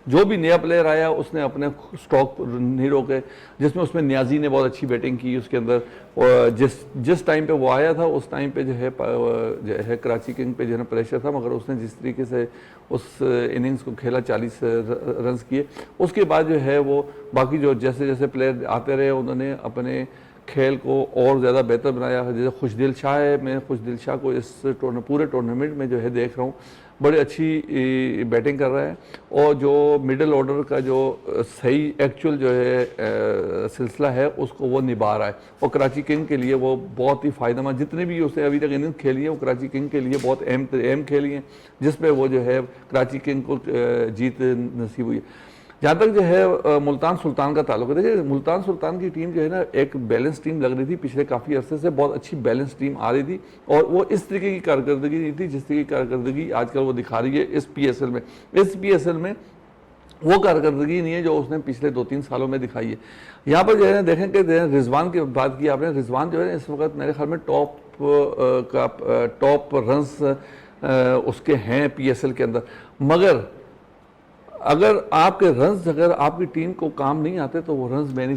जो भी नया प्लेयर आया उसने अपने स्टॉक नहीं रोके, जिसमें उसमें न्याजी ने बहुत अच्छी बैटिंग की उसके अंदर। और जिस टाइम पे वो आया था उस टाइम पे जो है कराची किंग पे जो है ना प्रेशर था, मगर उसने जिस तरीके से उस इनिंग्स को खेला 40 रन किए, उसके बाद जो है वो बाकी जो जैसे जैसे प्लेयर आते रहे उन्होंने अपने खेल को और ज़्यादा बेहतर बनाया। जैसे खुशदिल शाह है, मैं खुशदिल शाह को इस पूरे टूर्नामेंट में जो है देख रहा हूँ बड़ी अच्छी बैटिंग कर रहा है, और जो मिडिल ऑर्डर का जो सही एक्चुअल जो है सिलसिला है उसको वो निभा रहा है, और कराची किंग के लिए वो बहुत ही फ़ायदेमंद, जितने भी उसने अभी तक इनिंग्स खेली है वो कराची किंग के लिए बहुत अहम खेली हैं, जिसपे वो जो है कराची किंग को जीत नसीब हुई है। जहाँ तक जो है मुल्तान सुल्तान का ताल्लुक है, देखिए मुल्तान सुल्तान की टीम जो है ना एक बैलेंस टीम लग रही थी, पिछले काफ़ी अरसे से बहुत अच्छी बैलेंस टीम आ रही थी, और वो इस तरीके की कारकर्दगी नहीं थी जिस तरीके की कारकर्दगी आजकल वो दिखा रही है इस PSL में। इस PSL में वो कारकर्दगी नहीं है जो उसने पिछले 2-3 सालों में दिखाई है। यहाँ पर जो है देखें कि रिजवान की बात की आपने, रिजवान जो है इस वक्त मेरे ख्याल में टॉप रन्स उसके हैं PSL के अंदर, मगर अगर आपके रन्स अगर आपकी टीम को काम नहीं आते तो वो रन्स मैं नहीं